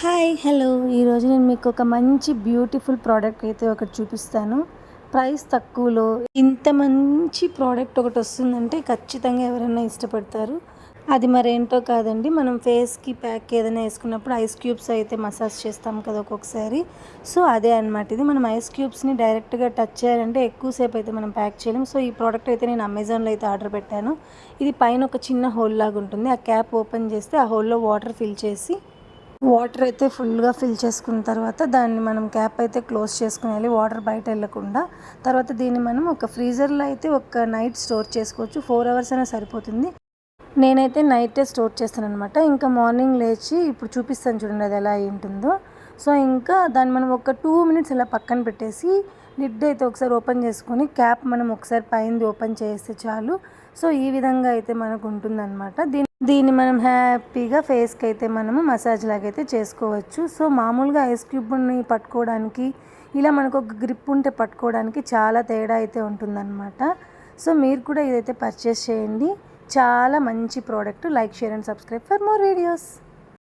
Hi hello ఈరోజు నేను మీకు ఒక మంచి బ్యూటిఫుల్ ప్రోడక్ట్ అయితే ఒకటి చూపిస్తాను. ప్రైస్ తక్కువలో ఇంత మంచి ప్రోడక్ట్ ఒకటి వస్తుందంటే ఖచ్చితంగా ఎవరైనా ఇష్టపడతారు. అది మరేంటో కాదండి, మనం ఫేస్కి ప్యాక్ ఏదైనా వేసుకున్నప్పుడు ఐస్ క్యూబ్స్ అయితే మసాజ్ చేస్తాం కదా ఒక్కొక్కసారి. సో అదే అనమాట. ఇది మనం ఐస్ క్యూబ్స్ని డైరెక్ట్గా టచ్ చేయాలంటే ఎక్కువసేపు అయితే మనం ప్యాక్ చేయలేం. సో ఈ ప్రోడక్ట్ అయితే నేను అమెజాన్లో అయితే ఆర్డర్ పెట్టాను. ఇది పైన ఒక చిన్న హోల్ లాగా ఉంటుంది. ఆ క్యాప్ ఓపెన్ చేస్తే ఆ హోల్లో వాటర్ ఫిల్ చేసి వాటర్ అయితే ఫుల్గా ఫిల్ చేసుకున్న తర్వాత దాన్ని మనం క్యాప్ అయితే క్లోజ్ చేసుకునేయాలి, వాటర్ బయట వెళ్ళకుండా. తర్వాత దీన్ని మనం ఒక ఫ్రీజర్లో అయితే ఒక నైట్ స్టోర్ చేసుకోవచ్చు. 4 అవర్స్ అయినా సరిపోతుంది. నేనైతే నైటే స్టోర్ చేస్తాను అనమాట. ఇంకా మార్నింగ్ లేచి ఇప్పుడు చూపిస్తాను చూడండి అది ఎలా ఉంటుందో. సో ఇంకా దాన్ని మనం ఒక 2 మినిట్స్ ఇలా పక్కన పెట్టేసి లిడ్ అయితే ఒకసారి ఓపెన్ చేసుకొని క్యాప్ మనం ఒకసారి పైనది ఓపెన్ చేస్తే చాలు. సో ఈ విధంగా అయితే మనకు ఉంటుందన్నమాట. దీన్ని మనం హ్యాపీగా ఫేస్కి అయితే మనము మసాజ్ లాగైతే చేసుకోవచ్చు. సో మామూలుగా ఐస్ క్యూబ్ని పట్టుకోవడానికి ఇలా మనకు ఒక గ్రిప్ ఉంటే పట్టుకోవడానికి చాలా తేడా అయితే ఉంటుందన్నమాట. సో మీరు కూడా ఇదైతే పర్చేస్ చేయండి. చాలా మంచి product. Like, share and subscribe for more videos.